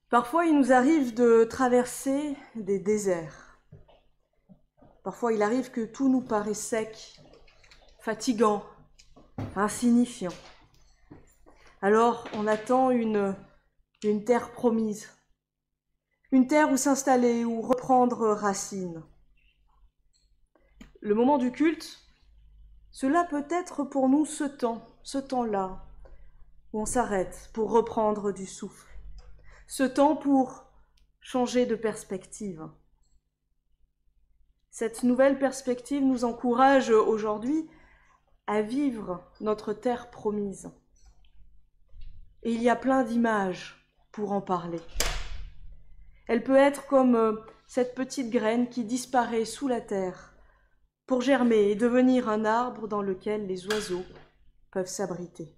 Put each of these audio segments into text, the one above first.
Parfois, il nous arrive de traverser des déserts. Parfois, il arrive que tout nous paraît sec, fatigant, insignifiant. Alors, on attend une terre promise, une terre où s'installer, où reprendre racine. Le moment du culte, cela peut être pour nous ce temps-là, où on s'arrête pour reprendre du souffle. Ce temps pour changer de perspective. Cette nouvelle perspective nous encourage aujourd'hui à vivre notre terre promise. Et il y a plein d'images pour en parler. Elle peut être comme cette petite graine qui disparaît sous la terre pour germer et devenir un arbre dans lequel les oiseaux peuvent s'abriter.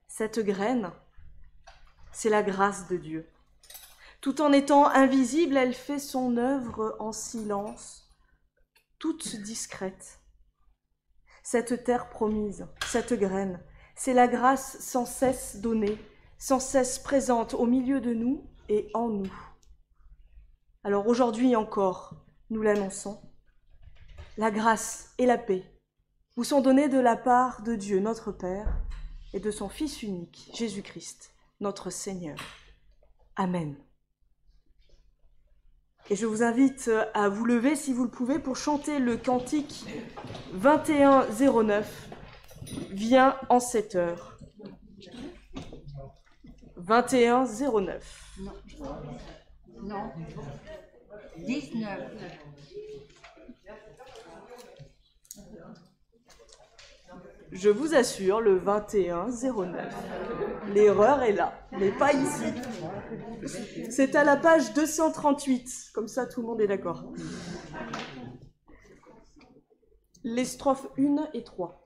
Cette graine, c'est la grâce de Dieu. Tout en étant invisible, elle fait son œuvre en silence, toute discrète. Cette terre promise, cette graine, c'est la grâce sans cesse donnée, sans cesse présente au milieu de nous et en nous. Alors aujourd'hui encore, nous l'annonçons, la grâce et la paix vous sont données de la part de Dieu, notre Père, et de son Fils unique, Jésus-Christ, notre Seigneur. Amen. Et je vous invite à vous lever, si vous le pouvez, pour chanter le cantique 2109, « Viens en cette heure ». 2109. Non. 19. Je vous assure, le 2109. L'erreur est là, mais pas ici. C'est à la page 238, comme ça tout le monde est d'accord. Les strophes 1 et 3.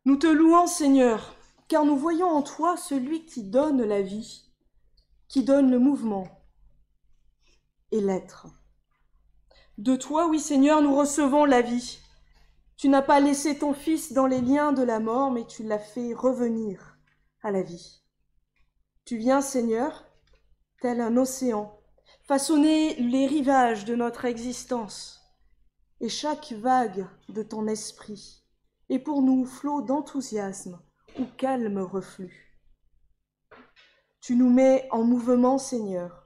Nous te louons, Seigneur, car nous voyons en toi celui qui donne la vie, qui donne le mouvement et l'être. De toi, oui, Seigneur, nous recevons la vie. Tu n'as pas laissé ton Fils dans les liens de la mort, mais tu l'as fait revenir à la vie. Tu viens, Seigneur, tel un océan, façonner les rivages de notre existence et chaque vague de ton esprit est pour nous flot d'enthousiasme ou calme reflux. Tu nous mets en mouvement, Seigneur.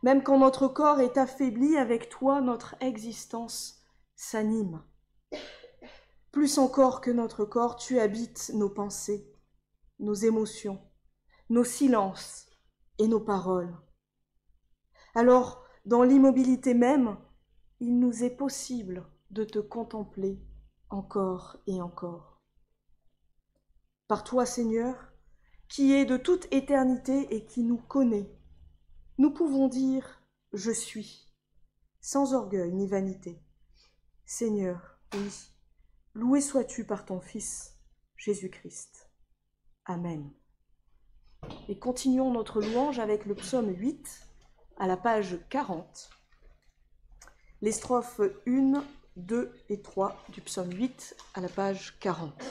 Même quand notre corps est affaibli, avec toi, notre existence s'anime. Plus encore que notre corps, tu habites nos pensées, nos émotions, nos silences et nos paroles. Alors, dans l'immobilité même, il nous est possible de te contempler encore et encore. Par toi, Seigneur, qui est de toute éternité et qui nous connaît, nous pouvons dire « Je suis », sans orgueil ni vanité. Seigneur, oui, loué sois-tu par ton Fils, Jésus-Christ. Amen. Et continuons notre louange avec le psaume 8, à la page 40. Les strophes 1, 2 et 3 du psaume 8, à la page 40.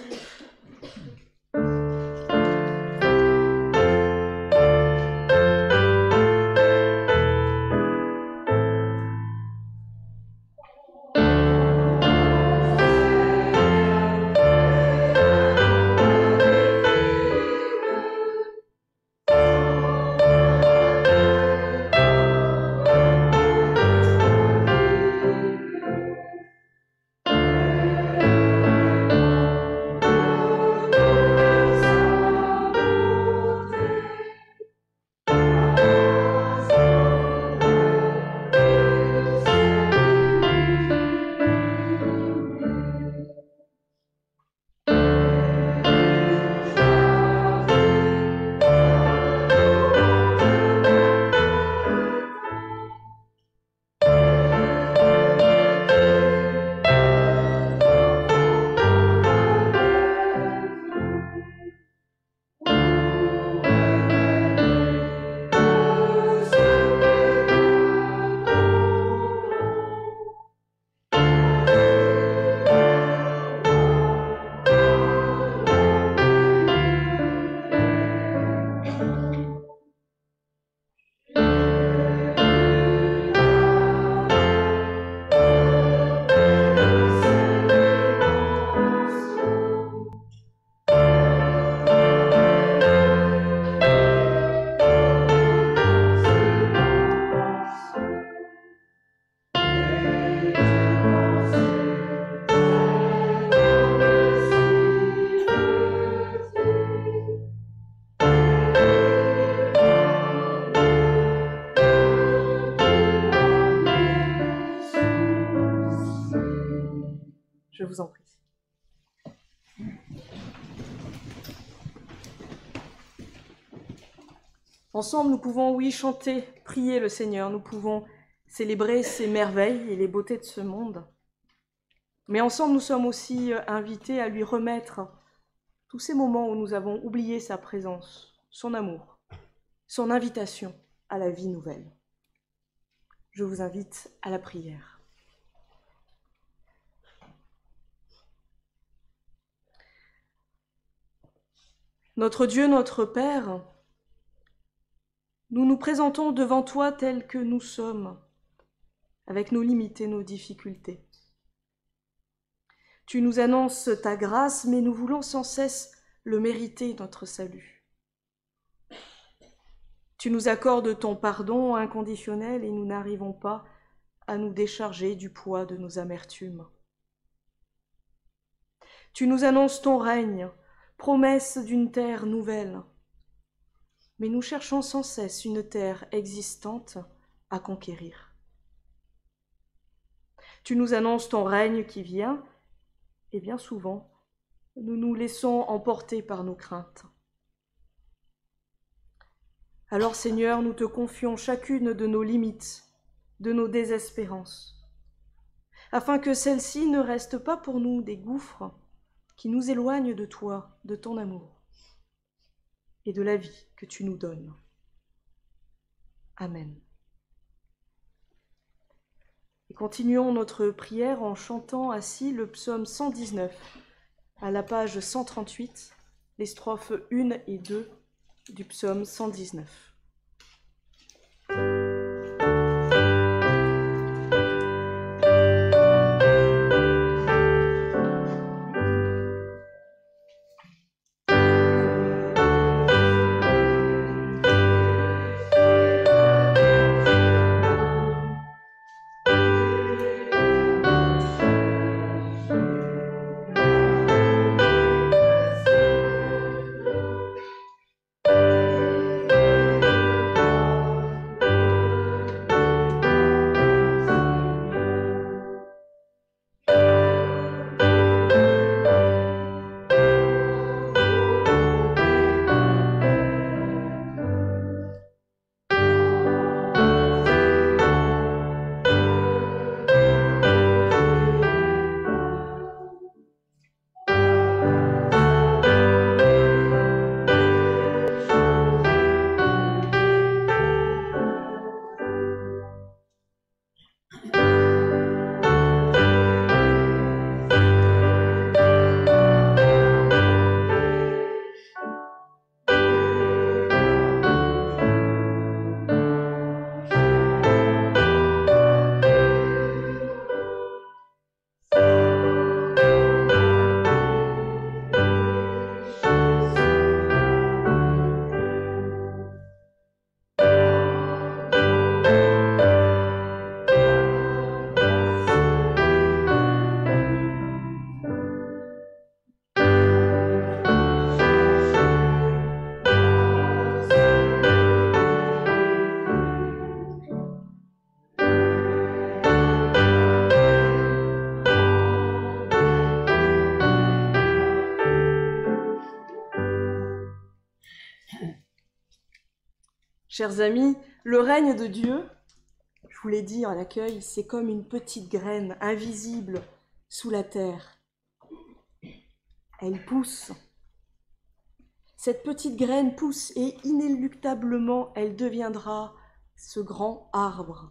Je vous en prie. Ensemble, nous pouvons, oui, chanter, prier le Seigneur. Nous pouvons célébrer ses merveilles et les beautés de ce monde. Mais ensemble, nous sommes aussi invités à lui remettre tous ces moments où nous avons oublié sa présence, son amour, son invitation à la vie nouvelle. Je vous invite à la prière. Notre Dieu, notre Père, nous nous présentons devant toi tels que nous sommes, avec nos limites et nos difficultés. Tu nous annonces ta grâce, mais nous voulons sans cesse le mériter, notre salut. Tu nous accordes ton pardon inconditionnel et nous n'arrivons pas à nous décharger du poids de nos amertumes. Tu nous annonces ton règne, promesse d'une terre nouvelle. Mais nous cherchons sans cesse une terre existante à conquérir. Tu nous annonces ton règne qui vient, et bien souvent, nous nous laissons emporter par nos craintes. Alors, Seigneur, nous te confions chacune de nos limites, de nos désespérances, afin que celles-ci ne restent pas pour nous des gouffres qui nous éloignent de toi, de ton amour et de la vie que tu nous donnes. Amen. Et continuons notre prière en chantant ainsi le psaume 119, à la page 138, les strophes 1 et 2 du psaume 119. Chers amis, le règne de Dieu, je vous l'ai dit à l'accueil, c'est comme une petite graine invisible sous la terre. Elle pousse. Cette petite graine pousse et inéluctablement, elle deviendra ce grand arbre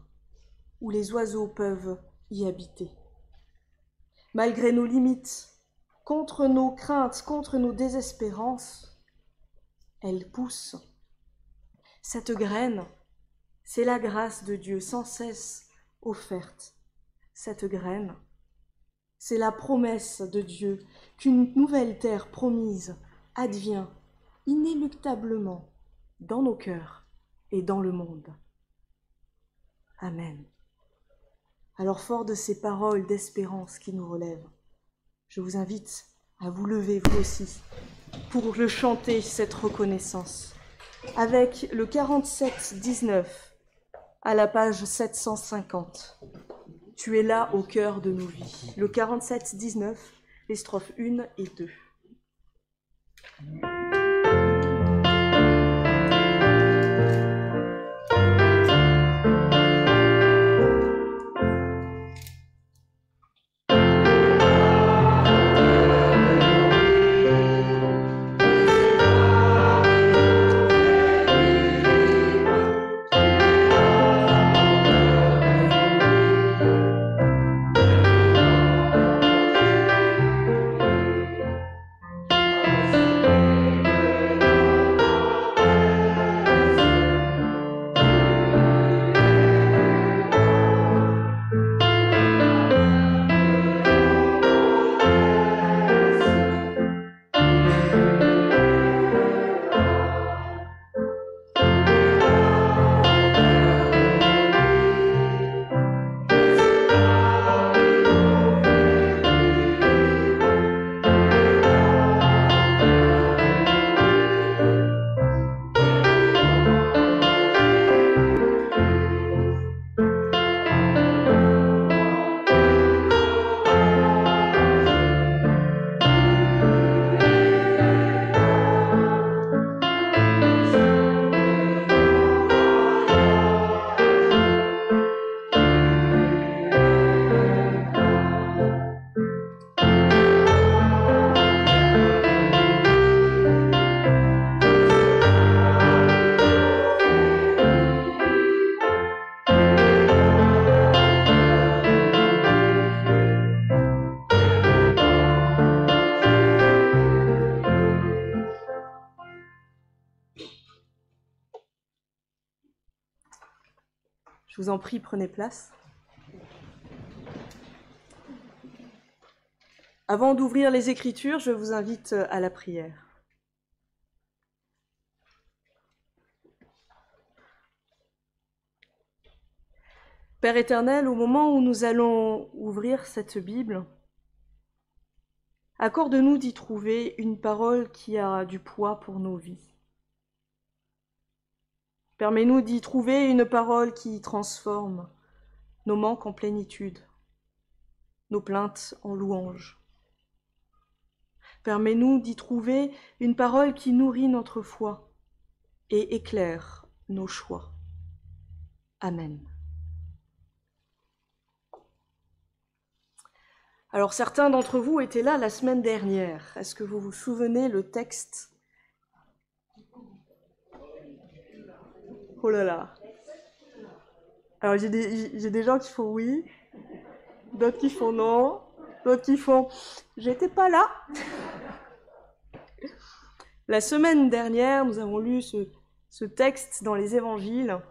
où les oiseaux peuvent y habiter. Malgré nos limites, contre nos craintes, contre nos désespérances, elle pousse. Cette graine, c'est la grâce de Dieu sans cesse offerte. Cette graine, c'est la promesse de Dieu qu'une nouvelle terre promise advient inéluctablement dans nos cœurs et dans le monde. Amen. Alors, fort de ces paroles d'espérance qui nous relèvent, je vous invite à vous lever vous aussi pour le chanter, cette reconnaissance, avec le 47-19 à la page 750. Tu es là au cœur de nos vies. Le 47-19, les strophes 1 et 2. Je vous en prie, prenez place. Avant d'ouvrir les Écritures, je vous invite à la prière. Père éternel, au moment où nous allons ouvrir cette Bible, accorde-nous d'y trouver une parole qui a du poids pour nos vies. Permets-nous d'y trouver une parole qui transforme nos manques en plénitude, nos plaintes en louanges. Permets-nous d'y trouver une parole qui nourrit notre foi et éclaire nos choix. Amen. Alors, certains d'entre vous étaient là la semaine dernière. Est-ce que vous vous souvenez le texte ? Oh là là. Alors, j'ai des gens qui font oui, d'autres qui font non, d'autres qui font « j'étais pas là ». La semaine dernière, nous avons lu ce texte dans les évangiles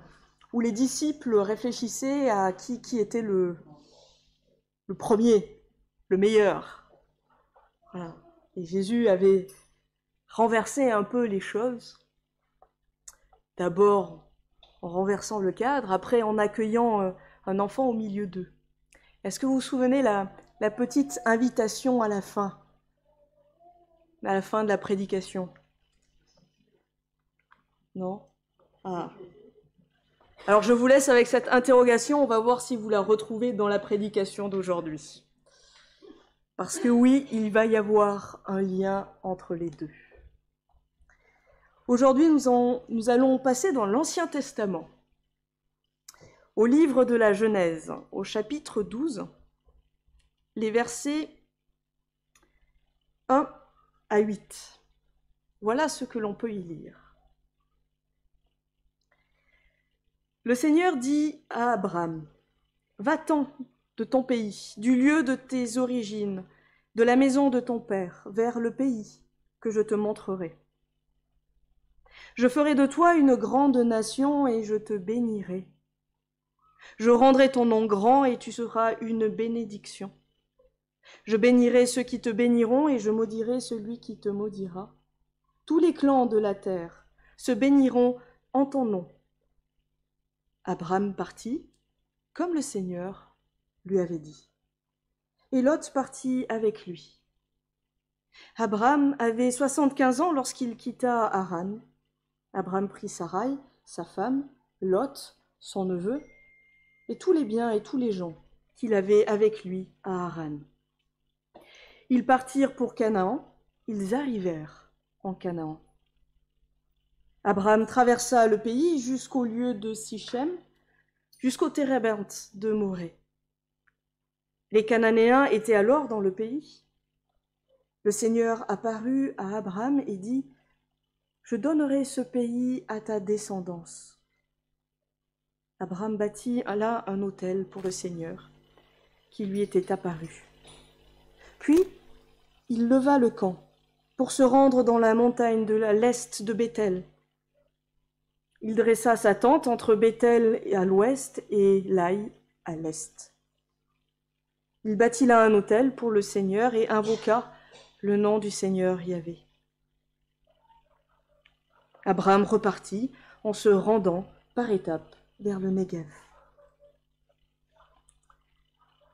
où les disciples réfléchissaient à qui était le premier, le meilleur. Voilà. Et Jésus avait renversé un peu les choses. D'abord en renversant le cadre, après en accueillant un enfant au milieu d'eux. Est-ce que vous vous souvenez la petite invitation à la fin de la prédication? Non? Ah. Alors je vous laisse avec cette interrogation, on va voir si vous la retrouvez dans la prédication d'aujourd'hui. Parce que oui, il va y avoir un lien entre les deux. Aujourd'hui, nous allons passer dans l'Ancien Testament, au livre de la Genèse, au chapitre 12, les versets 1 à 8. Voilà ce que l'on peut y lire. Le Seigneur dit à Abraham, « Va-t'en de ton pays, du lieu de tes origines, de la maison de ton père, vers le pays que je te montrerai. Je ferai de toi une grande nation et je te bénirai. Je rendrai ton nom grand et tu seras une bénédiction. Je bénirai ceux qui te béniront et je maudirai celui qui te maudira. Tous les clans de la terre se béniront en ton nom. » Abraham partit, comme le Seigneur lui avait dit. Et Lot partit avec lui. Abraham avait 75 ans lorsqu'il quitta Haran. Abraham prit Sarai, sa femme, Lot, son neveu, et tous les biens et tous les gens qu'il avait avec lui à Haran. Ils partirent pour Canaan, ils arrivèrent en Canaan. Abraham traversa le pays jusqu'au lieu de Sichem, jusqu'au térébinthe de Morée. Les Cananéens étaient alors dans le pays. Le Seigneur apparut à Abraham et dit, « Je donnerai ce pays à ta descendance. » Abraham bâtit là un autel pour le Seigneur qui lui était apparu. Puis, il leva le camp pour se rendre dans la montagne de l'est de Béthel. Il dressa sa tente entre Béthel à l'ouest et Laï à l'est. Il bâtit là un autel pour le Seigneur et invoqua le nom du Seigneur Yahvé. Abraham repartit en se rendant par étapes vers le Négev.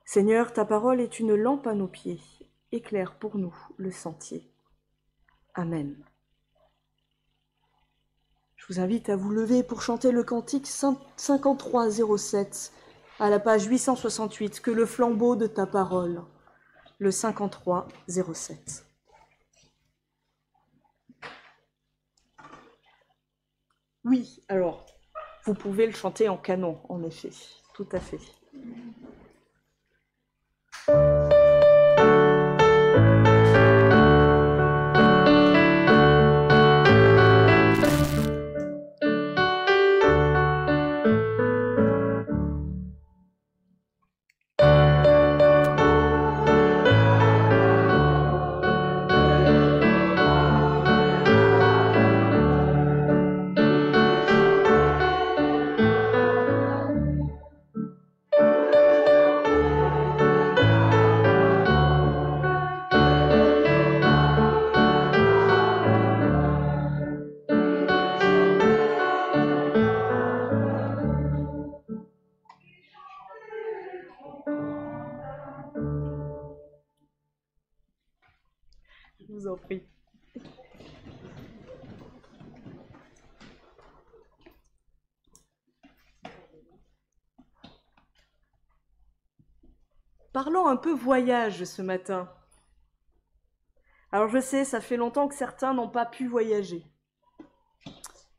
Seigneur, ta parole est une lampe à nos pieds, éclaire pour nous le sentier. Amen. Je vous invite à vous lever pour chanter le cantique 5307 à la page 868, que le flambeau de ta parole, le 5307. Oui, alors, vous pouvez le chanter en canon, en effet, tout à fait. Je vous en prie. Parlons un peu voyage ce matin. Alors je sais, ça fait longtemps que certains n'ont pas pu voyager,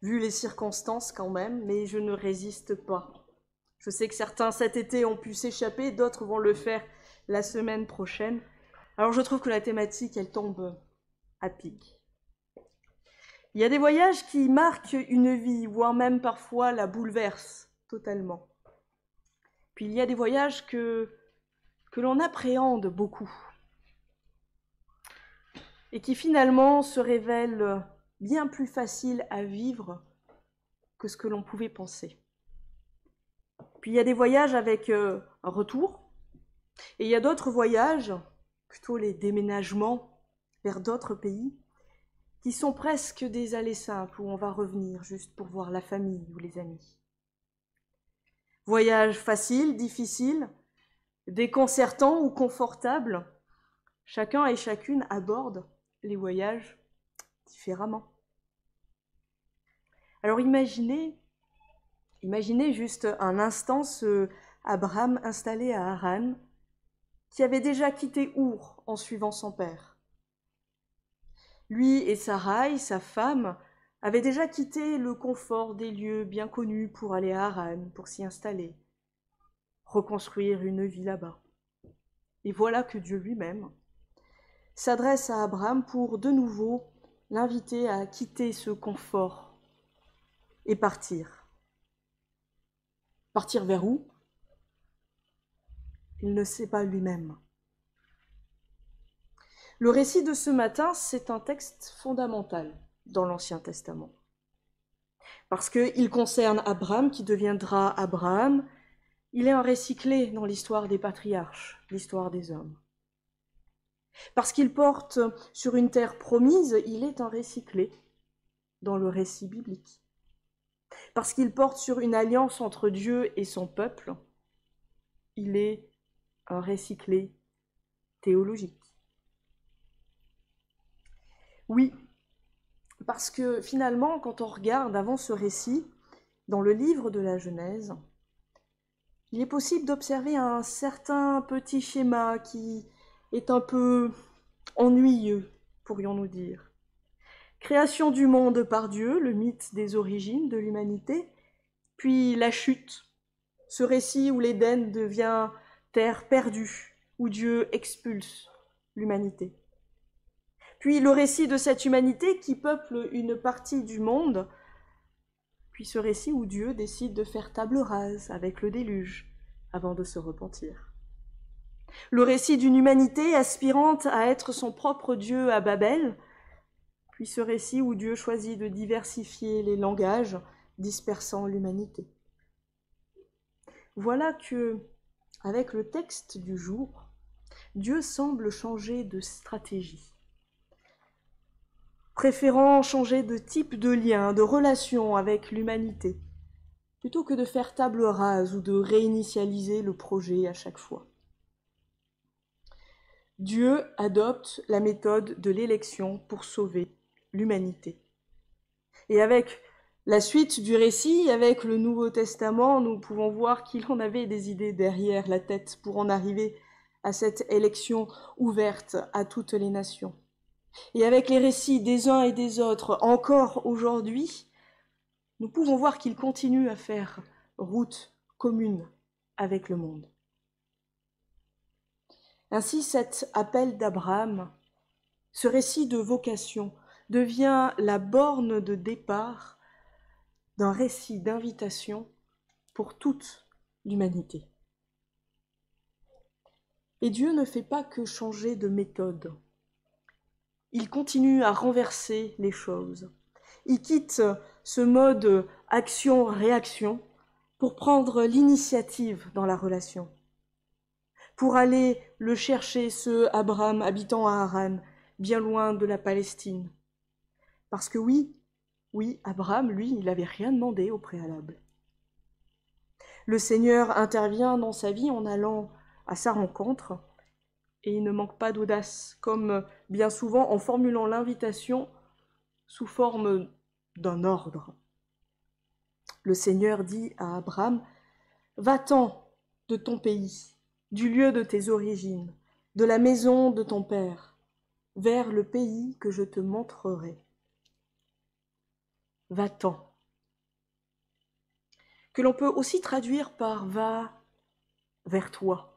vu les circonstances quand même, mais je ne résiste pas. Je sais que certains cet été ont pu s'échapper, d'autres vont le faire la semaine prochaine. Alors je trouve que la thématique, elle tombe à pic. Il y a des voyages qui marquent une vie, voire même parfois la bouleversent totalement. Puis il y a des voyages que l'on appréhende beaucoup et qui finalement se révèlent bien plus faciles à vivre que ce que l'on pouvait penser. Puis il y a des voyages avec un retour, et il y a d'autres voyages, plutôt les déménagements vers d'autres pays, qui sont presque des allées simples où on va revenir juste pour voir la famille ou les amis. Voyages faciles, difficiles, déconcertants ou confortables, chacun et chacune aborde les voyages différemment. Alors imaginez juste un instant ce Abraham installé à Haran, qui avait déjà quitté Our en suivant son père. Lui et Sarai, sa femme, avait déjà quitté le confort des lieux bien connus pour aller à Haran, pour s'y installer, reconstruire une vie là-bas. Et voilà que Dieu lui-même s'adresse à Abraham pour de nouveau l'inviter à quitter ce confort et partir. Partir vers où? Il ne sait pas lui-même. Le récit de ce matin, c'est un texte fondamental dans l'Ancien Testament. Parce qu'il concerne Abraham qui deviendra Abraham. Il est un récit clé dans l'histoire des patriarches, l'histoire des hommes. Parce qu'il porte sur une terre promise, il est un récit clé dans le récit biblique. Parce qu'il porte sur une alliance entre Dieu et son peuple, il est un récit clé théologique. Oui, parce que finalement, quand on regarde avant ce récit, dans le livre de la Genèse, il est possible d'observer un certain petit schéma qui est un peu ennuyeux, pourrions-nous dire. Création du monde par Dieu, le mythe des origines de l'humanité, puis la chute, ce récit où l'Éden devient terre perdue, où Dieu expulse l'humanité. Puis le récit de cette humanité qui peuple une partie du monde, puis ce récit où Dieu décide de faire table rase avec le déluge avant de se repentir. Le récit d'une humanité aspirante à être son propre Dieu à Babel, puis ce récit où Dieu choisit de diversifier les langages, dispersant l'humanité. Voilà que, avec le texte du jour, Dieu semble changer de stratégie, préférant changer de type de lien, de relation avec l'humanité, plutôt que de faire table rase ou de réinitialiser le projet à chaque fois. Dieu adopte la méthode de l'élection pour sauver l'humanité. Et avec la suite du récit, avec le Nouveau Testament, nous pouvons voir qu'il en avait des idées derrière la tête pour en arriver à cette élection ouverte à toutes les nations. Et avec les récits des uns et des autres, encore aujourd'hui, nous pouvons voir qu'il continue à faire route commune avec le monde. Ainsi, cet appel d'Abraham, ce récit de vocation, devient la borne de départ d'un récit d'invitation pour toute l'humanité. Et Dieu ne fait pas que changer de méthode. Il continue à renverser les choses. Il quitte ce mode action-réaction pour prendre l'initiative dans la relation, pour aller le chercher, ce Abraham habitant à Haran, bien loin de la Palestine. Parce que oui, Abraham, lui, il n'avait rien demandé au préalable. Le Seigneur intervient dans sa vie en allant à sa rencontre, et il ne manque pas d'audace, comme bien souvent en formulant l'invitation sous forme d'un ordre. Le Seigneur dit à Abraham, « Va-t'en de ton pays, du lieu de tes origines, de la maison de ton père, vers le pays que je te montrerai. Va-t'en. » Que l'on peut aussi traduire par « va vers toi ».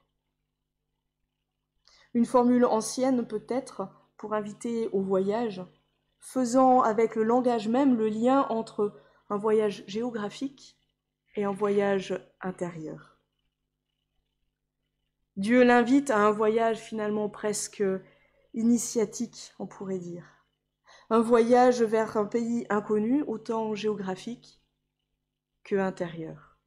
Une formule ancienne peut-être pour inviter au voyage, faisant avec le langage même le lien entre un voyage géographique et un voyage intérieur. Dieu l'invite à un voyage finalement presque initiatique, on pourrait dire. Un voyage vers un pays inconnu, autant géographique que intérieur.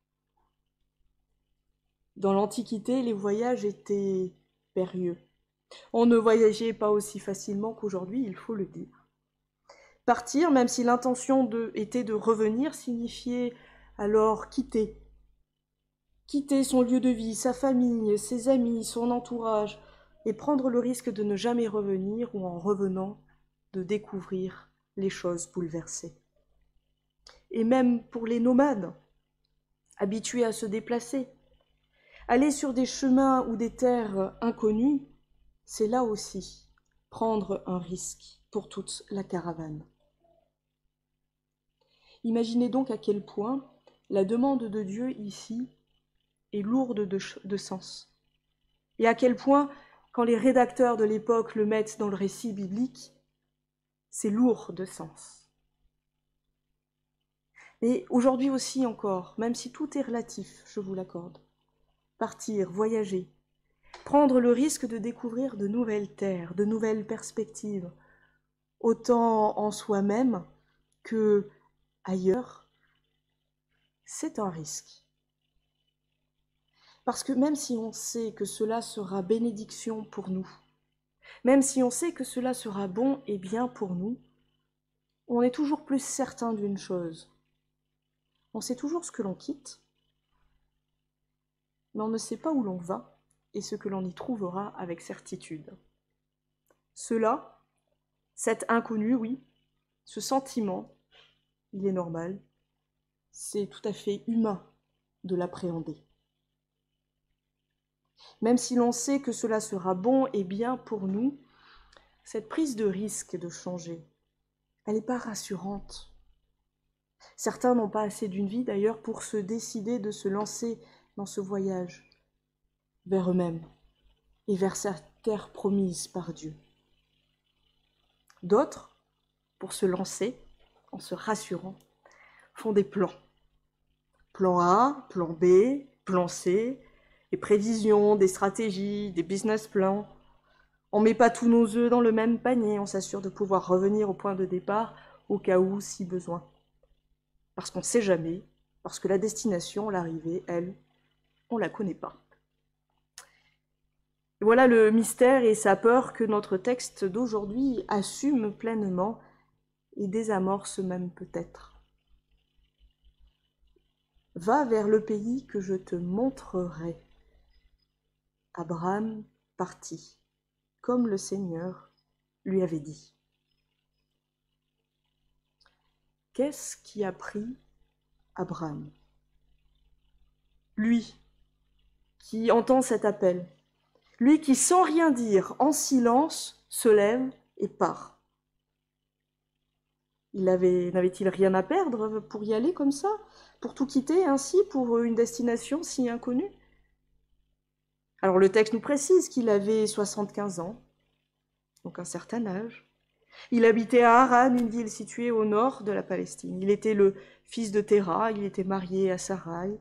Dans l'Antiquité, les voyages étaient périlleux. On ne voyageait pas aussi facilement qu'aujourd'hui, il faut le dire. Partir, même si l'intention était de revenir, signifiait alors quitter. Quitter son lieu de vie, sa famille, ses amis, son entourage, et prendre le risque de ne jamais revenir ou en revenant, de découvrir les choses bouleversées. Et même pour les nomades, habitués à se déplacer, aller sur des chemins ou des terres inconnues, c'est là aussi prendre un risque pour toute la caravane. Imaginez donc à quel point la demande de Dieu ici est lourde de sens. Et à quel point, quand les rédacteurs de l'époque le mettent dans le récit biblique, c'est lourd de sens. Et aujourd'hui aussi encore, même si tout est relatif, je vous l'accorde, partir, voyager, prendre le risque de découvrir de nouvelles terres, de nouvelles perspectives, autant en soi-même que ailleurs, c'est un risque. Parce que même si on sait que cela sera bénédiction pour nous, même si on sait que cela sera bon et bien pour nous, on est toujours plus certain d'une chose. On sait toujours ce que l'on quitte, mais on ne sait pas où l'on va et ce que l'on y trouvera avec certitude. Cela, cet inconnu, oui, ce sentiment, il est normal, c'est tout à fait humain de l'appréhender. Même si l'on sait que cela sera bon et bien pour nous, cette prise de risque de changer, elle n'est pas rassurante. Certains n'ont pas assez d'une vie d'ailleurs pour se décider de se lancer dans ce voyage vers eux-mêmes et vers cette terre promise par Dieu. D'autres, pour se lancer, en se rassurant, font des plans. Plan A, plan B, plan C, des prévisions, des stratégies, des business plans. On ne met pas tous nos œufs dans le même panier, on s'assure de pouvoir revenir au point de départ au cas où, si besoin. Parce qu'on ne sait jamais, parce que la destination, l'arrivée, elle, on ne la connaît pas. Et voilà le mystère et sa peur que notre texte d'aujourd'hui assume pleinement et désamorce même peut-être. Va vers le pays que je te montrerai. Abraham partit, comme le Seigneur lui avait dit. Qu'est-ce qui a pris Abraham? Lui qui entend cet appel, lui qui sans rien dire, en silence, se lève et part. N'avait-il rien à perdre pour y aller comme ça, pour tout quitter ainsi, pour une destination si inconnue? Alors le texte nous précise qu'il avait 75 ans, donc un certain âge. Il habitait à Haran, une ville située au nord de la Palestine. Il était le fils de Téra, il était marié à Sarai.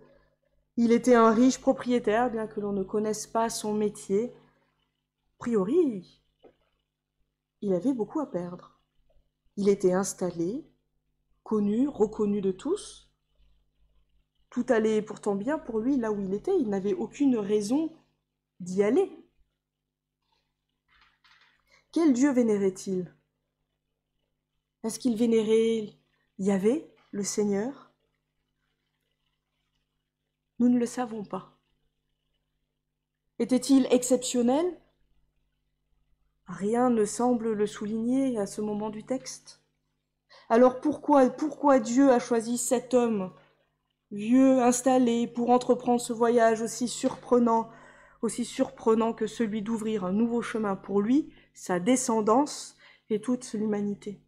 Il était un riche propriétaire, bien que l'on ne connaisse pas son métier. A priori, il avait beaucoup à perdre. Il était installé, connu, reconnu de tous. Tout allait pourtant bien pour lui là où il était. Il n'avait aucune raison d'y aller. Quel Dieu vénérait-il? Est-ce qu'il vénérait Yahvé, le Seigneur? Nous ne le savons pas. Était-il exceptionnel? Rien ne semble le souligner à ce moment du texte. Alors pourquoi Dieu a choisi cet homme, vieux, installé, pour entreprendre ce voyage aussi surprenant que celui d'ouvrir un nouveau chemin pour lui, sa descendance et toute l'humanité?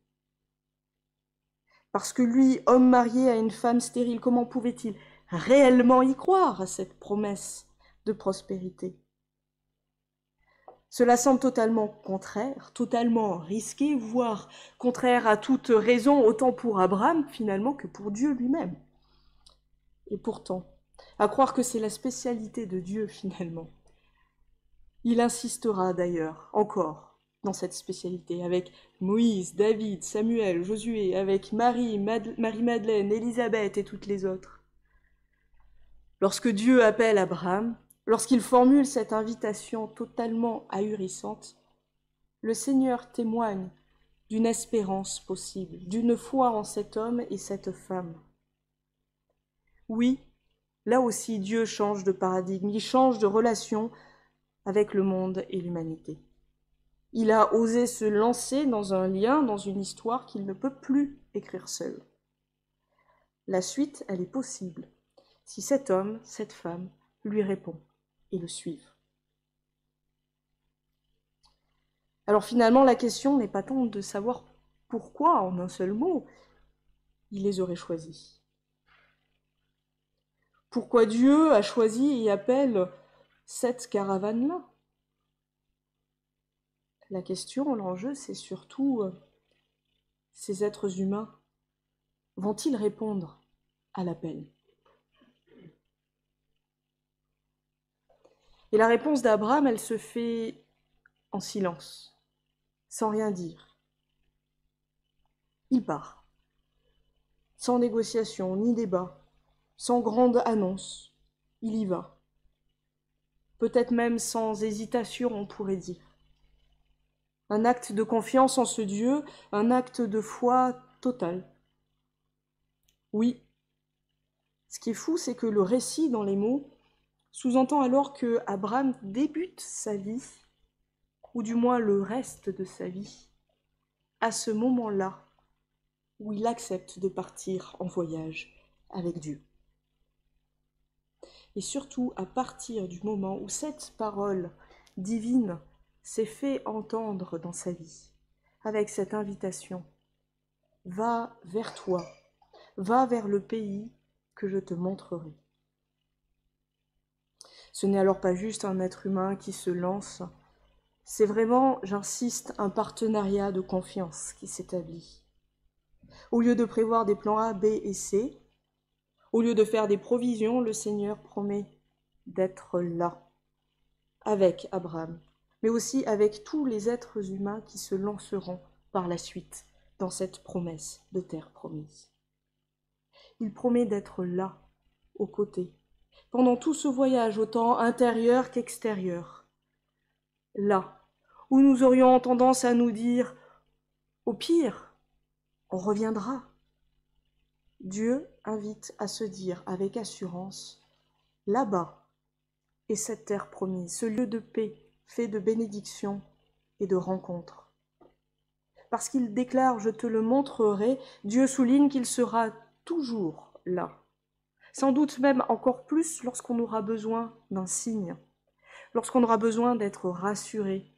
Parce que lui, homme marié à une femme stérile, comment pouvait-il réellement y croire à cette promesse de prospérité? Cela semble totalement contraire, totalement risqué, voire contraire à toute raison, autant pour Abraham finalement que pour Dieu lui-même. Et pourtant, à croire que c'est la spécialité de Dieu finalement, il insistera d'ailleurs encore dans cette spécialité avec Moïse, David, Samuel, Josué, avec Marie-Madeleine, Élisabeth et toutes les autres. Lorsque Dieu appelle Abraham, lorsqu'il formule cette invitation totalement ahurissante, le Seigneur témoigne d'une espérance possible, d'une foi en cet homme et cette femme. Oui, là aussi Dieu change de paradigme, il change de relation avec le monde et l'humanité. Il a osé se lancer dans un lien, dans une histoire qu'il ne peut plus écrire seul. La suite, elle est possible, si cet homme, cette femme, lui répond et le suivent. Alors finalement, la question n'est pas tant de savoir pourquoi en un seul mot, il les aurait choisis. Pourquoi Dieu a choisi et appelle cette caravane-là? La question, l'enjeu, c'est surtout ces êtres humains vont-ils répondre à l'appel? Et la réponse d'Abraham, elle se fait en silence, sans rien dire. Il part, sans négociation ni débat, sans grande annonce. Il y va. Peut-être même sans hésitation, on pourrait dire. Un acte de confiance en ce Dieu, un acte de foi total. Oui, ce qui est fou, c'est que le récit dans les mots sous-entend alors que Abraham débute sa vie, ou du moins le reste de sa vie, à ce moment-là où il accepte de partir en voyage avec Dieu. Et surtout à partir du moment où cette parole divine s'est fait entendre dans sa vie, avec cette invitation, va vers toi, va vers le pays que je te montrerai. Ce n'est alors pas juste un être humain qui se lance, c'est vraiment, j'insiste, un partenariat de confiance qui s'établit. Au lieu de prévoir des plans A, B et C, au lieu de faire des provisions, le Seigneur promet d'être là, avec Abraham, mais aussi avec tous les êtres humains qui se lanceront par la suite dans cette promesse de terre promise. Il promet d'être là, aux côtés, pendant tout ce voyage, autant intérieur qu'extérieur. Là, où nous aurions tendance à nous dire, au pire, on reviendra. Dieu invite à se dire avec assurance, là-bas est cette terre promise, ce lieu de paix, fait de bénédiction et de rencontres. Parce qu'il déclare « je te le montrerai », Dieu souligne qu'il sera toujours là. Sans doute même encore plus lorsqu'on aura besoin d'un signe, lorsqu'on aura besoin d'être rassuré,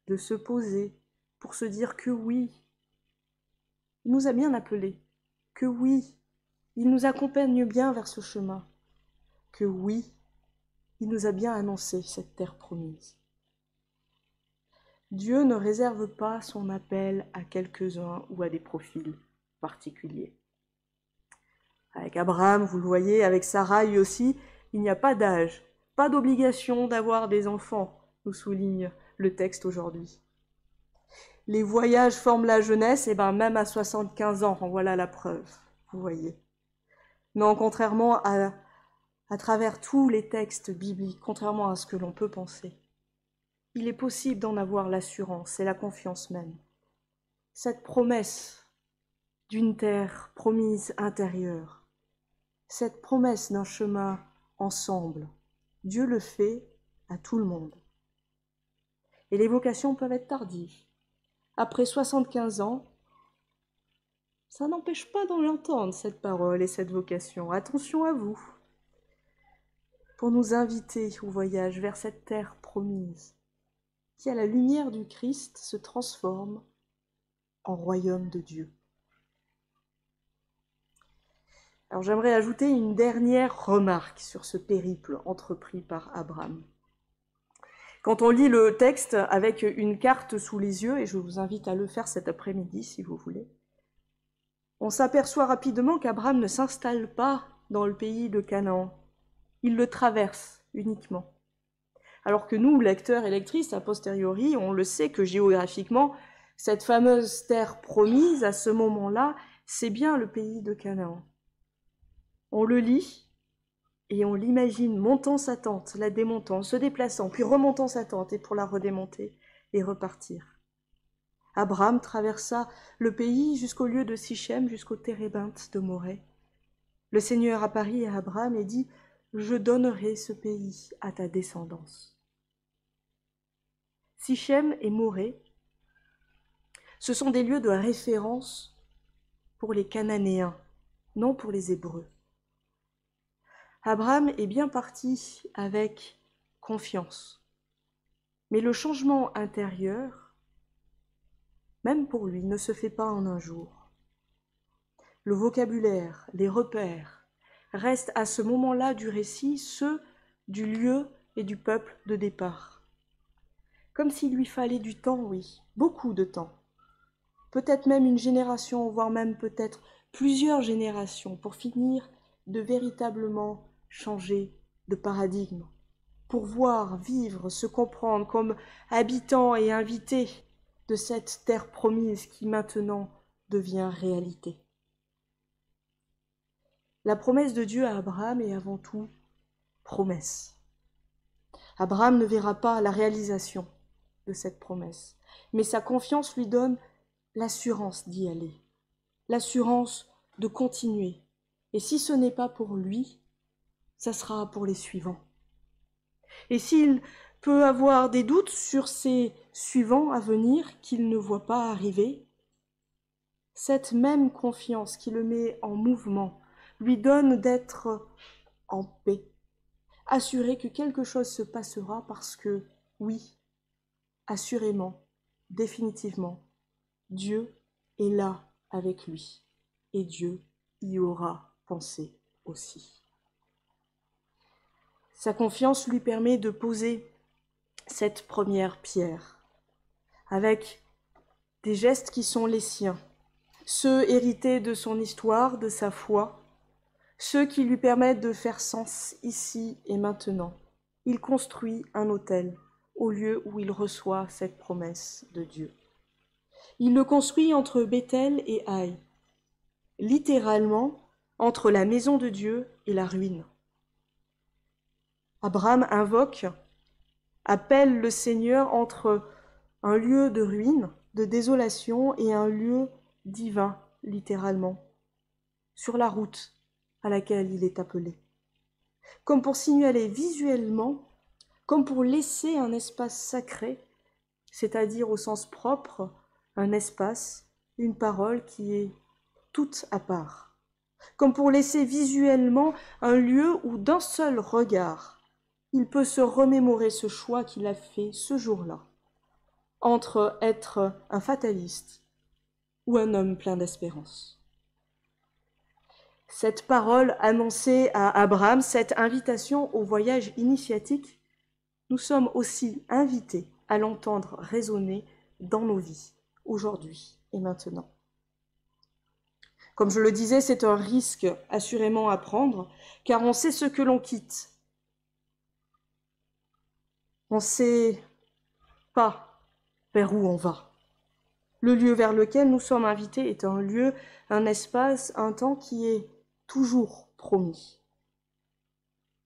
de se poser pour se dire que oui, il nous a bien appelés, que oui, il nous accompagne bien vers ce chemin, que oui, il nous a bien annoncé cette terre promise. Dieu ne réserve pas son appel à quelques-uns ou à des profils particuliers. Avec Abraham, vous le voyez, avec Sarai aussi, il n'y a pas d'âge, pas d'obligation d'avoir des enfants, nous souligne le texte aujourd'hui. Les voyages forment la jeunesse, et même à 75 ans, en voilà la preuve, vous voyez. Non, contrairement à travers tous les textes bibliques, contrairement à ce que l'on peut penser, il est possible d'en avoir l'assurance et la confiance même. Cette promesse d'une terre promise intérieure, cette promesse d'un chemin ensemble, Dieu le fait à tout le monde. Et les vocations peuvent être tardives. Après 75 ans, ça n'empêche pas d'en entendre cette parole et cette vocation. Attention à vous, pour nous inviter au voyage vers cette terre promise, qui à la lumière du Christ se transforme en royaume de Dieu. Alors j'aimerais ajouter une dernière remarque sur ce périple entrepris par Abraham. Quand on lit le texte avec une carte sous les yeux, et je vous invite à le faire cet après-midi si vous voulez, on s'aperçoit rapidement qu'Abraham ne s'installe pas dans le pays de Canaan. Il le traverse uniquement. Alors que nous, lecteurs et lectrices, a posteriori, on le sait que géographiquement, cette fameuse terre promise, à ce moment-là, c'est bien le pays de Canaan. On le lit et on l'imagine montant sa tente, la démontant, se déplaçant, puis remontant sa tente et pour la redémonter et repartir. Abraham traversa le pays jusqu'au lieu de Sichem, jusqu'au térébinthe de Morée. Le Seigneur apparut à Abraham et dit « Je donnerai ce pays à ta descendance ». Sichem et Morée, ce sont des lieux de référence pour les Cananéens, non pour les Hébreux. Abraham est bien parti avec confiance, mais le changement intérieur, même pour lui, ne se fait pas en un jour. le vocabulaire, les repères, restent à ce moment-là du récit ceux du lieu et du peuple de départ. Comme s'il lui fallait du temps, oui, beaucoup de temps. Peut-être même une génération, voire même peut-être plusieurs générations pour finir de véritablement changer de paradigme, pour voir, vivre, se comprendre comme habitants et invités de cette terre promise qui maintenant devient réalité. La promesse de Dieu à Abraham est avant tout promesse. Abraham ne verra pas la réalisation de cette promesse, mais sa confiance lui donne l'assurance d'y aller, l'assurance de continuer. Et si ce n'est pas pour lui, ça sera pour les suivants. Et s'il peut avoir des doutes sur ces suivants à venir qu'il ne voit pas arriver, cette même confiance qui le met en mouvement lui donne d'être en paix, assuré que quelque chose se passera parce que, oui, assurément, définitivement, Dieu est là avec lui et Dieu y aura pensé aussi. Sa confiance lui permet de poser cette première pierre avec des gestes qui sont les siens, ceux hérités de son histoire, de sa foi, ceux qui lui permettent de faire sens ici et maintenant. Il construit un autel au lieu où il reçoit cette promesse de Dieu. Il le construit entre Béthel et Haï, littéralement entre la maison de Dieu et la ruine. Abraham invoque, appelle le Seigneur entre un lieu de ruine, de désolation et un lieu divin, littéralement, sur la route à laquelle il est appelé. Comme pour signaler visuellement, comme pour laisser un espace sacré, c'est-à-dire au sens propre, un espace, une parole qui est toute à part. Comme pour laisser visuellement un lieu où d'un seul regard, il peut se remémorer ce choix qu'il a fait ce jour-là, entre être un fataliste ou un homme plein d'espérance. Cette parole annoncée à Abraham, cette invitation au voyage initiatique, nous sommes aussi invités à l'entendre résonner dans nos vies, aujourd'hui et maintenant. Comme je le disais, c'est un risque assurément à prendre, car on sait ce que l'on quitte. On ne sait pas vers où on va. Le lieu vers lequel nous sommes invités est un lieu, un espace, un temps qui est toujours promis.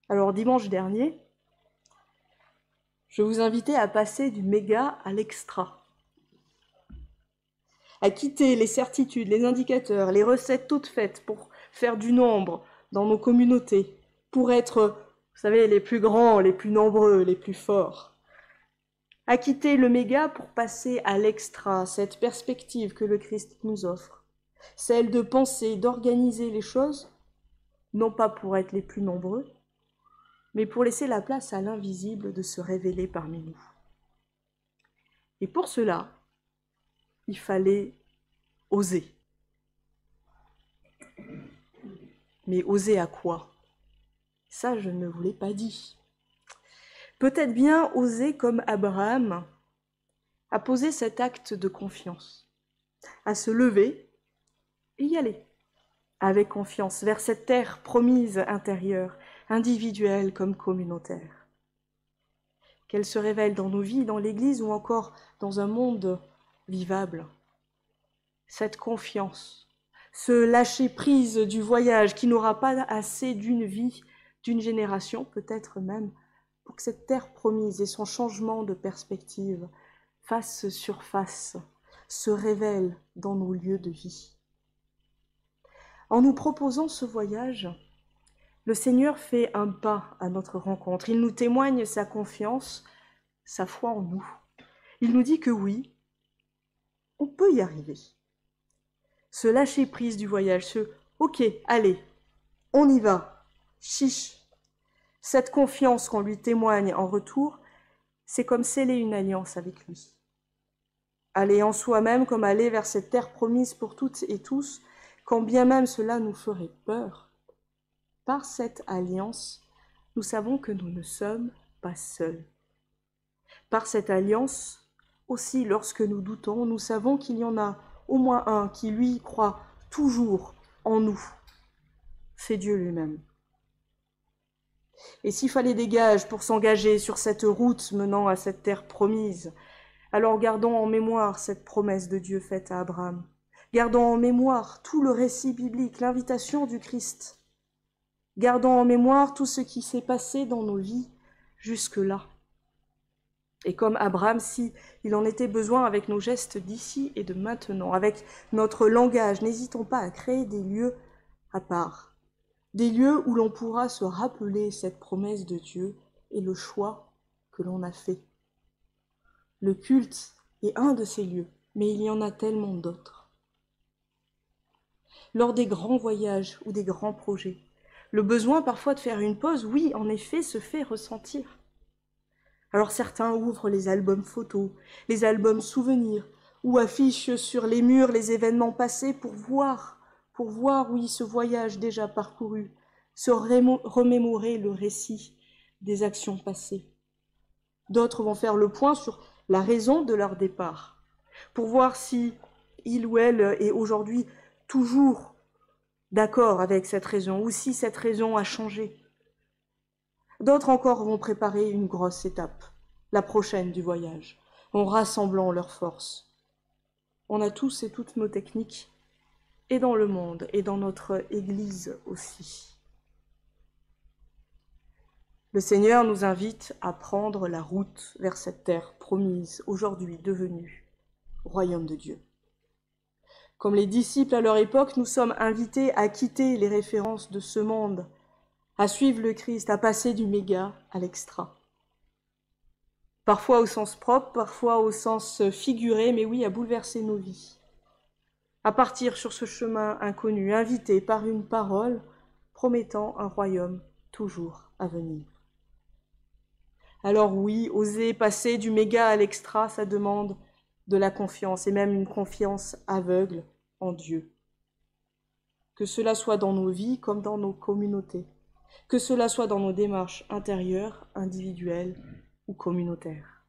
Alors dimanche dernier, je vous invitais à passer du méga à l'extra, à quitter les certitudes, les indicateurs, les recettes toutes faites pour faire du nombre dans nos communautés, pour être, vous savez, les plus grands, les plus nombreux, les plus forts. À quitter le méga pour passer à l'extra, cette perspective que le Christ nous offre, celle de penser, d'organiser les choses, non pas pour être les plus nombreux, mais pour laisser la place à l'invisible de se révéler parmi nous. Et pour cela, il fallait oser. Mais oser à quoi? Ça, je ne vous l'ai pas dit. Peut-être bien oser comme Abraham, à poser cet acte de confiance, à se lever et y aller, avec confiance, vers cette terre promise intérieure, individuelle comme communautaire. Qu'elle se révèle dans nos vies, dans l'Église ou encore dans un monde vivable. Cette confiance, ce lâcher-prise du voyage qui n'aura pas assez d'une vie, d'une génération, peut-être même, pour que cette terre promise et son changement de perspective fassent surface, se révèlent dans nos lieux de vie. En nous proposant ce voyage, le Seigneur fait un pas à notre rencontre. Il nous témoigne sa confiance, sa foi en nous. Il nous dit que oui, on peut y arriver. Ce lâcher-prise du voyage, ce « ok, allez, on y va, chiche ». Cette confiance qu'on lui témoigne en retour, c'est comme sceller une alliance avec lui. Aller en soi-même comme aller vers cette terre promise pour toutes et tous, quand bien même cela nous ferait peur, par cette alliance, nous savons que nous ne sommes pas seuls. Par cette alliance, aussi lorsque nous doutons, nous savons qu'il y en a au moins un qui, lui, croit toujours en nous. C'est Dieu lui-même. Et s'il fallait des gages pour s'engager sur cette route menant à cette terre promise, alors gardons en mémoire cette promesse de Dieu faite à Abraham. Gardons en mémoire tout le récit biblique, l'invitation du Christ. Gardons en mémoire tout ce qui s'est passé dans nos vies jusque-là. Et comme Abraham, si il en était besoin avec nos gestes d'ici et de maintenant, avec notre langage, n'hésitons pas à créer des lieux à part, des lieux où l'on pourra se rappeler cette promesse de Dieu et le choix que l'on a fait. Le culte est un de ces lieux, mais il y en a tellement d'autres. Lors des grands voyages ou des grands projets, le besoin parfois de faire une pause, oui, en effet, se fait ressentir. Alors certains ouvrent les albums photos, les albums souvenirs, ou affichent sur les murs les événements passés pour voir, oui, ce voyage déjà parcouru, se remémorer le récit des actions passées. D'autres vont faire le point sur la raison de leur départ, pour voir si il ou elle est aujourd'hui toujours d'accord avec cette raison, ou si cette raison a changé. D'autres encore vont préparer une grosse étape, la prochaine du voyage, en rassemblant leurs forces. On a tous et toutes nos techniques, et dans le monde, et dans notre Église aussi. Le Seigneur nous invite à prendre la route vers cette terre promise, aujourd'hui devenue royaume de Dieu. Comme les disciples à leur époque, nous sommes invités à quitter les références de ce monde, à suivre le Christ, à passer du méga à l'extra. Parfois au sens propre, parfois au sens figuré, mais oui, à bouleverser nos vies. À partir sur ce chemin inconnu, invité par une parole promettant un royaume toujours à venir. Alors oui, oser passer du méga à l'extra, ça demande de la confiance, et même une confiance aveugle en Dieu. Que cela soit dans nos vies comme dans nos communautés, que cela soit dans nos démarches intérieures, individuelles ou communautaires.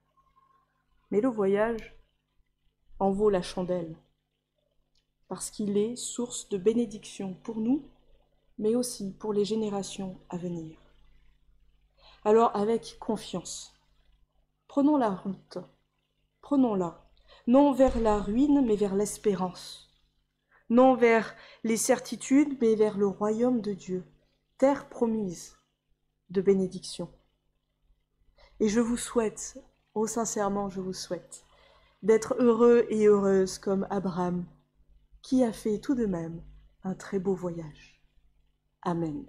Mais le voyage en vaut la chandelle, parce qu'il est source de bénédiction pour nous, mais aussi pour les générations à venir. Alors avec confiance, prenons la route, prenons-la, non vers la ruine, mais vers l'espérance, non vers les certitudes, mais vers le royaume de Dieu, terre promise de bénédiction. Et je vous souhaite, oh sincèrement je vous souhaite, d'être heureux et heureuse comme Abraham, qui a fait tout de même un très beau voyage. Amen.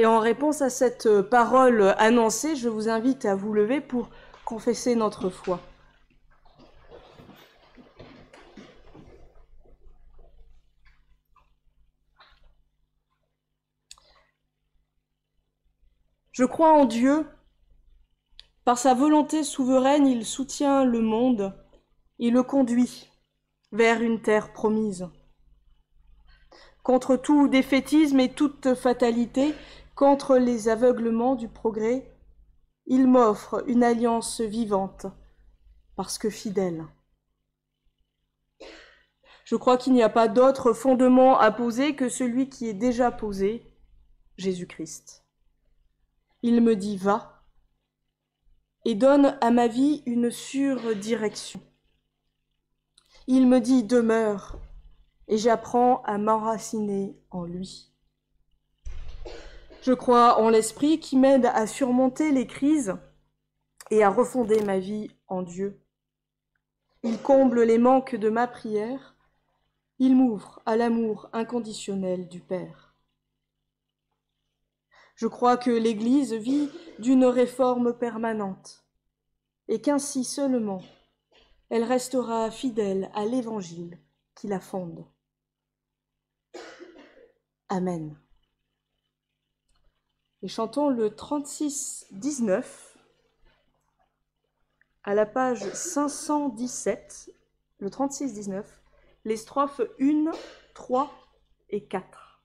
Et en réponse à cette parole annoncée, je vous invite à vous lever pour confesser notre foi. Je crois en Dieu. Par sa volonté souveraine, il soutient le monde et le conduit vers une terre promise. Contre tout défaitisme et toute fatalité, qu'entre les aveuglements du progrès, il m'offre une alliance vivante, parce que fidèle. Je crois qu'il n'y a pas d'autre fondement à poser que celui qui est déjà posé, Jésus-Christ. Il me dit « va » et donne à ma vie une sûre direction. Il me dit « demeure » et j'apprends à m'enraciner en lui. Je crois en l'Esprit qui m'aide à surmonter les crises et à refonder ma vie en Dieu. Il comble les manques de ma prière, il m'ouvre à l'amour inconditionnel du Père. Je crois que l'Église vit d'une réforme permanente et qu'ainsi seulement elle restera fidèle à l'Évangile qui la fonde. Amen. Et chantons le 36-19 à la page 517, le 36-19, les strophes 1, 3 et 4.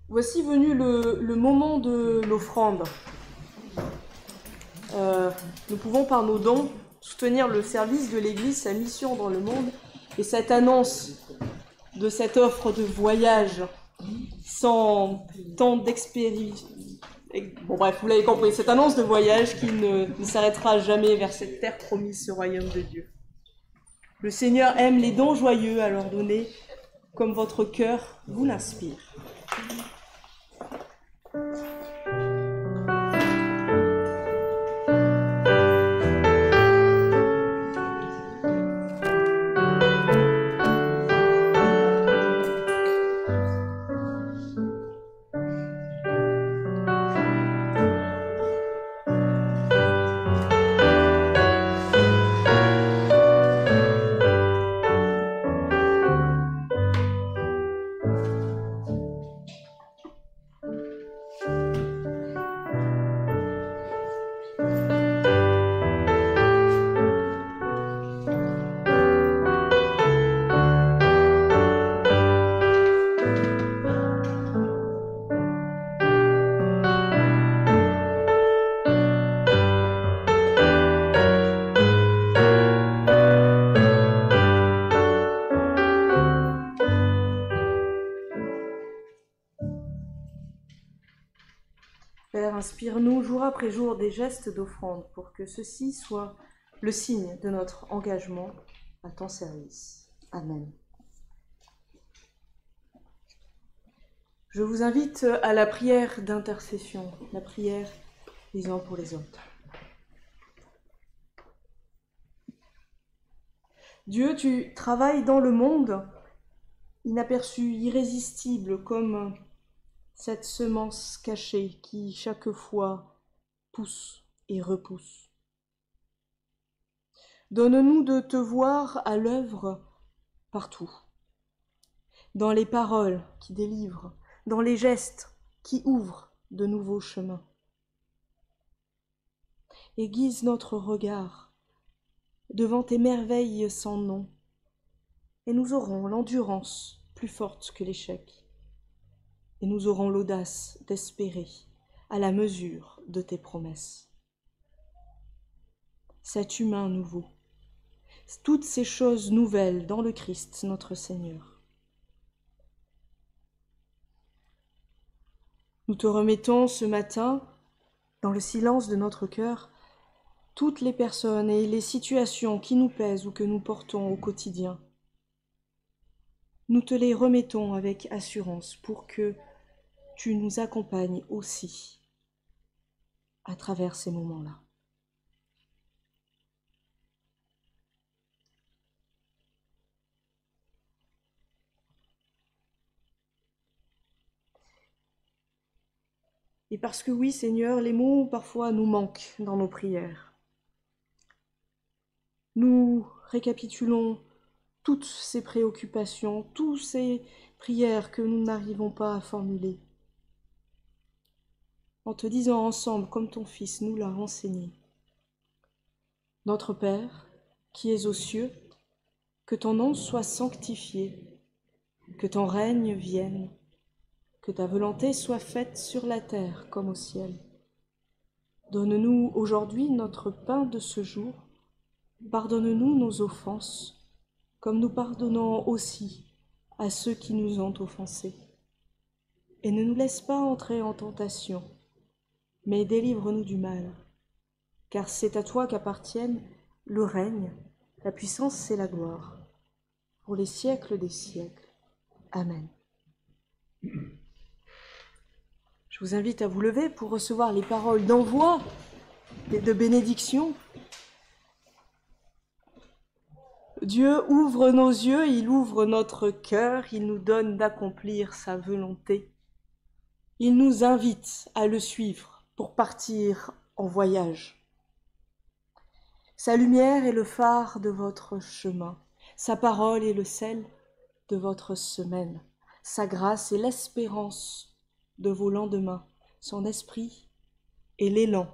Voici venu le moment de l'offrande. Nous pouvons par nos dons soutenir le service de l'Église, sa mission dans le monde, et cette annonce de cette offre de voyage sans tant d'expérience. Bon bref, vous l'avez compris, cette annonce de voyage qui ne s'arrêtera jamais vers cette terre promise, ce royaume de Dieu. Le Seigneur aime les dons joyeux à leur donner, comme votre cœur vous l'inspire. inspire-nous jour après jour des gestes d'offrande pour que ceci soit le signe de notre engagement à ton service. Amen. Je vous invite à la prière d'intercession, la prière les uns pour les autres. Dieu, tu travailles dans le monde, inaperçu, irrésistible, comme cette semence cachée qui chaque fois pousse et repousse. Donne-nous de te voir à l'œuvre partout, dans les paroles qui délivrent, dans les gestes qui ouvrent de nouveaux chemins. Aiguise notre regard devant tes merveilles sans nom, et nous aurons l'endurance plus forte que l'échec, et nous aurons l'audace d'espérer à la mesure de tes promesses. Cet humain nouveau, toutes ces choses nouvelles dans le Christ notre Seigneur. Nous te remettons ce matin, dans le silence de notre cœur, toutes les personnes et les situations qui nous pèsent ou que nous portons au quotidien. Nous te les remettons avec assurance pour que tu nous accompagnes aussi à travers ces moments-là. Et parce que oui, Seigneur, les mots parfois nous manquent dans nos prières. Nous récapitulons toutes ces préoccupations, toutes ces prières que nous n'arrivons pas à formuler, en te disant ensemble, comme ton Fils nous l'a enseigné. Notre Père, qui es aux cieux, que ton nom soit sanctifié, que ton règne vienne, que ta volonté soit faite sur la terre comme au ciel. Donne-nous aujourd'hui notre pain de ce jour. Pardonne-nous nos offenses, comme nous pardonnons aussi à ceux qui nous ont offensés. Et ne nous laisse pas entrer en tentation, mais délivre-nous du mal. Car c'est à toi qu'appartiennent le règne, la puissance et la gloire, pour les siècles des siècles. Amen. Je vous invite à vous lever pour recevoir les paroles d'envoi et de bénédiction. Dieu ouvre nos yeux, il ouvre notre cœur, il nous donne d'accomplir sa volonté. Il nous invite à le suivre pour partir en voyage. Sa lumière est le phare de votre chemin, sa parole est le sel de votre semaine, sa grâce est l'espérance de vos lendemains, son esprit est l'élan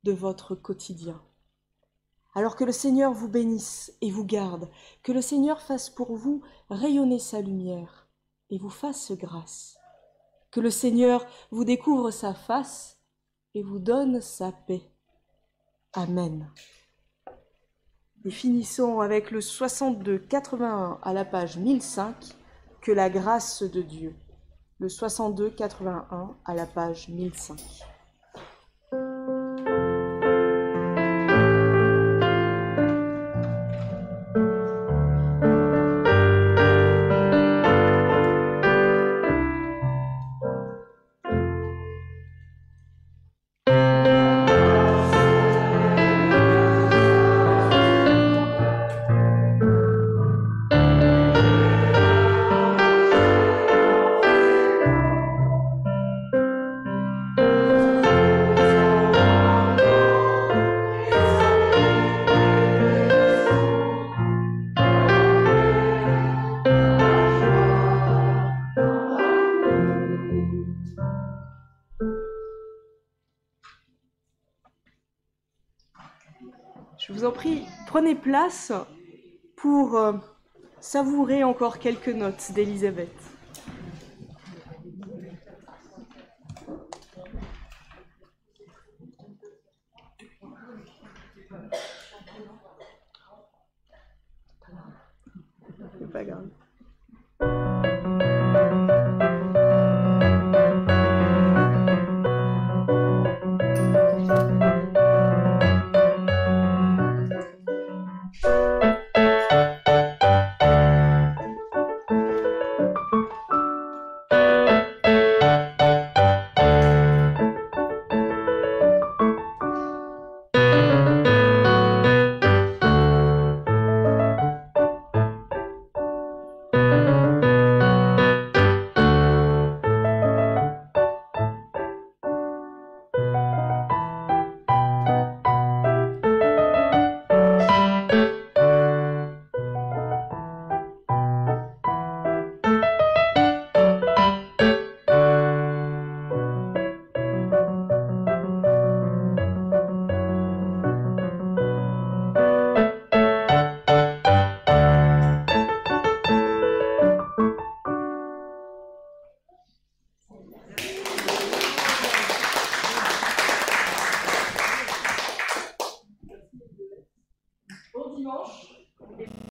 de votre quotidien. Alors que le Seigneur vous bénisse et vous garde, que le Seigneur fasse pour vous rayonner sa lumière et vous fasse grâce. Que le Seigneur vous découvre sa face et vous donne sa paix. Amen. Et finissons avec le 62-81 à la page 1005, que la grâce de Dieu. Le 62-81 à la page 1005. Je vous en prie, prenez place pour savourer encore quelques notes d'Élisabeth. C'est pas grave. dimanche.